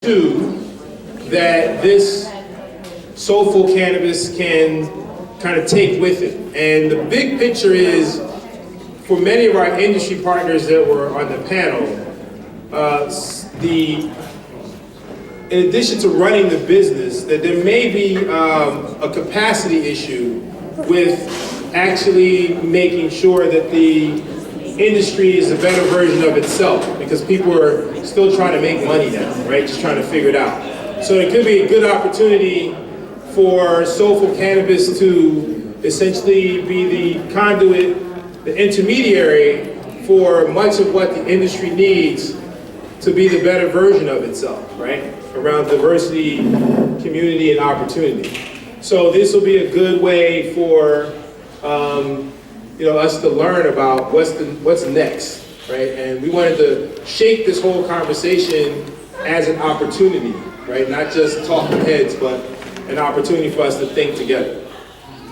that this soulful cannabis can kind of take with it. And the big picture is, for many of our industry partners that were on the panel, in addition to running the business, that there may be a capacity issue with actually making sure that the industry is a better version of itself, because people are still trying to make money now, right? Just trying to figure it out. So it could be a good opportunity for soulful cannabis to essentially be the conduit, the intermediary for much of what the industry needs to be the better version of itself, right? Around diversity, community, and opportunity. So this will be a good way for us to learn about what's next, right? And we wanted to shape this whole conversation as an opportunity, right? Not just talking heads, but an opportunity for us to think together.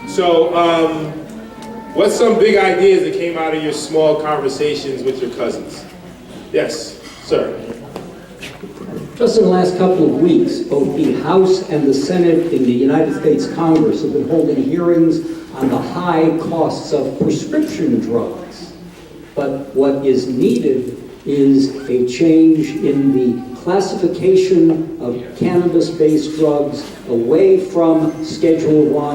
So, what's some big ideas that came out of your small conversations with your cousins? Yes, sir. Just in the last couple of weeks, both the House and the Senate in the United States Congress have been holding hearings on the high costs of prescription drugs. But what is needed is a change in the classification of cannabis-based drugs away from Schedule I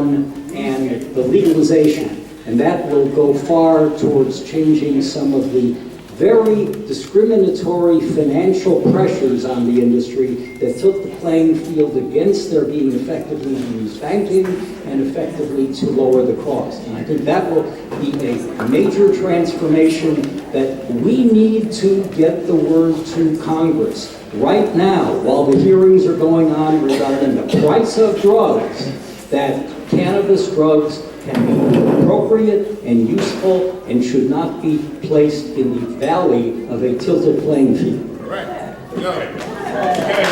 and the legalization. And that will go far towards changing some of the very discriminatory financial pressures on the industry that took the playing field against their being effectively to use banking and effectively to lower the cost. And I think that will be a major transformation that we need to get the word to Congress right now, while the hearings are going on regarding the price of drugs, that cannabis drugs can be appropriate and useful and should not be placed in the valley of a tilted playing field. All right. Okay.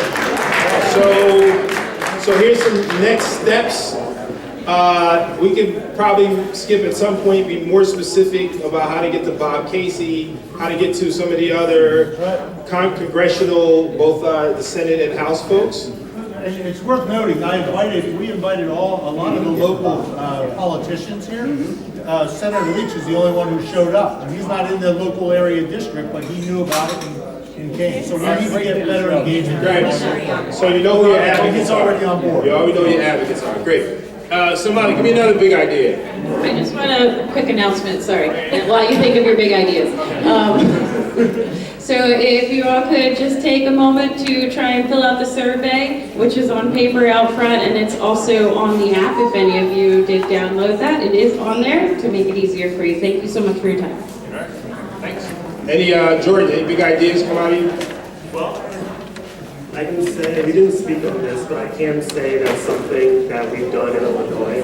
So here's some next steps. We can probably skip at some point, be more specific about how to get to Bob Casey, how to get to some of the other congressional, both the Senate and House folks. And it's worth noting, we invited a lot of the local politicians here. Senator Leach is the only one who showed up. And he's not in the local area district, but he knew about it and came. So we need to get better engagement. Great. So you know who your advocates are. Already on board. You already know your advocates are. Great. Somebody, give me another big idea. I just want a quick announcement, sorry, while you think of your big ideas. So if you all could just take a moment to try and fill out the survey, which is on paper out front, and it's also on the app if any of you did download that. It is on there to make it easier for you. Thank you so much for your time. All right, thanks. Any, Jordan, any big ideas come out of you? Well, I can say, we didn't speak of this, but I can say that something that we've done in Illinois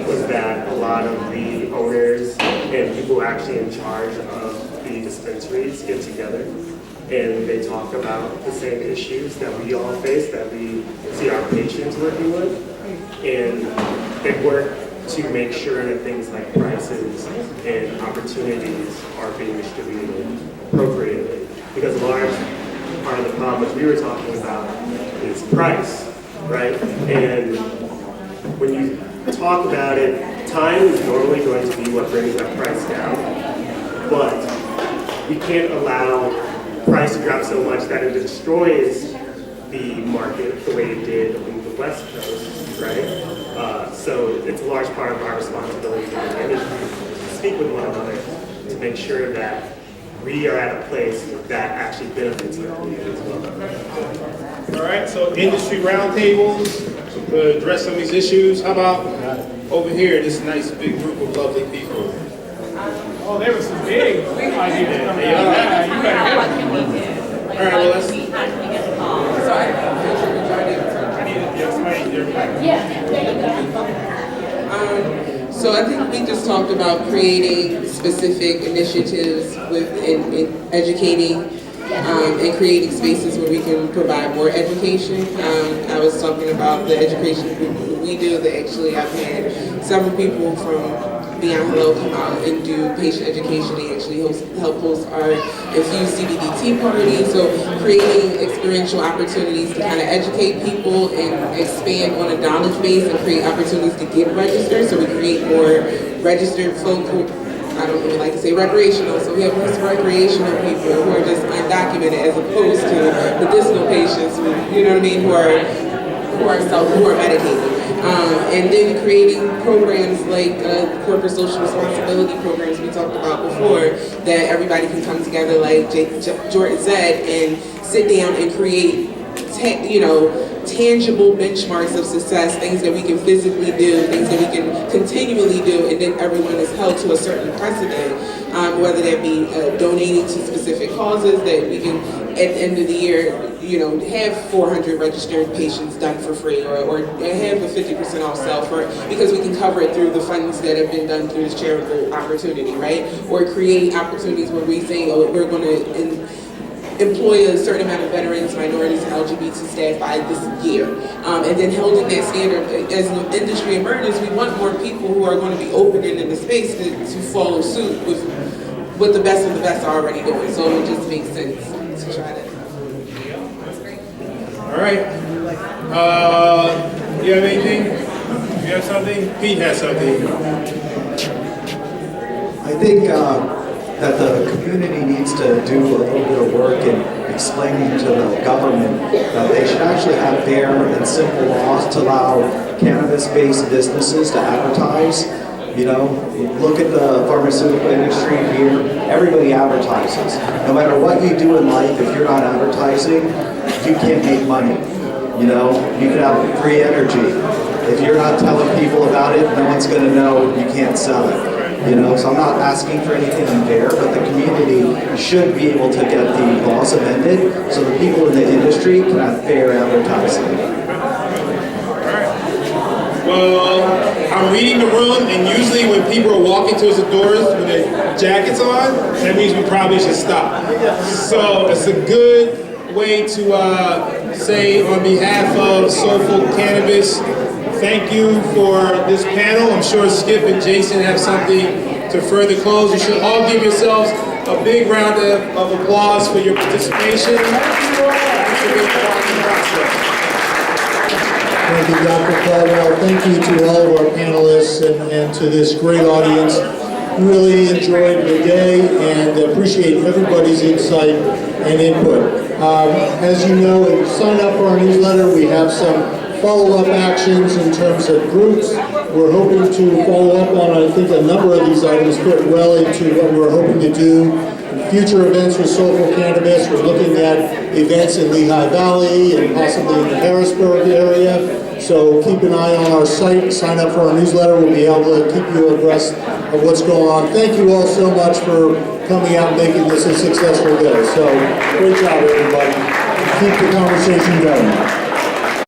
was that a lot of the owners and people actually in charge of the dispensaries get together and they talk about the same issues that we all face, that we see our patients working with, and they work to make sure that things like prices and opportunities are being distributed appropriately. Because a large part of the problem, which we were talking about, is price, right? And when you talk about it, time is normally going to be what brings that price down, but we can't allow price to drop so much that it destroys the market the way it did in the West Coast, right? So it's a large part of our responsibility as an industry to speak with one another to make sure that we are at a place that actually benefits our community as well. All right, so industry roundtables to address some of these issues. How about over here, this nice big group of lovely people? Oh, there was some big ideas coming out. Yeah, You better. All right, well, let's. So I think we just talked about creating specific initiatives in educating and creating spaces where we can provide more education. I was talking about the education we do that actually I've had several people from Beyond Hello come out and do patient education. They actually help host our infused CBD tea party. So creating experiential opportunities to kind of educate people and expand on a knowledge base and create opportunities to get registered. So we create more registered folk who, I don't really like to say recreational, so we have less recreational people who are just undocumented as opposed to medicinal patients who, you know what I mean, who are medicated. And then creating programs like corporate social responsibility programs we talked about before, that everybody can come together like Jordan said and sit down and create tangible benchmarks of success, things that we can physically do, things that we can continually do, and then everyone is held to a certain precedent, whether that be donating to specific causes that we can, at the end of the year, have 400 registered patients done for free, or have a 50% off sale for, because we can cover it through the funds that have been done through this charitable opportunity, right? Or create opportunities where we say, oh, we're going to employ a certain amount of veterans, minorities, and LGBT staff by this year. And then holding that standard as an industry emerges, we want more people who are going to be opening in the space to follow suit with what the best of the best are already doing. So it just makes sense to try that. All right. You have anything? You have something? Pete has something. I think that the community needs to do a little bit of work in explaining to the government that they should actually have fair and simple laws to allow cannabis-based businesses to advertise. Look at the pharmaceutical industry here. Everybody advertises. No matter what you do in life, if you're not advertising, you can't make money. You can have free energy. If you're not telling people about it, no one's going to know you can't sell it. So I'm not asking for anything unfair, but the community should be able to get the laws amended so the people in the industry can have fair advertising. Well, I'm reading the room, and usually when people are walking towards the doors with their jackets on, that means we probably should stop. So it's a good way to say on behalf of Soulful Cannabis, thank you for this panel. I'm sure Skip and Jason have something to further close. You should all give yourselves a big round of applause for your participation. Thank you, Dr. Caldwell. Thank you to all of our panelists and to this great audience. Really enjoyed the day and appreciate everybody's insight and input. As you know, if you sign up for our newsletter, we have some follow-up actions in terms of groups. We're hoping to follow up on, I think, a number of these items fit well into what we're hoping to do. Future events with Soulful Cannabis, we're looking at events in Lehigh Valley and possibly in the Harrisburg area. So keep an eye on our site, sign up for our newsletter. We'll be able to keep you abreast of what's going on. Thank you all so much for coming out and making this a successful day. So great job, everybody. Keep the conversation going.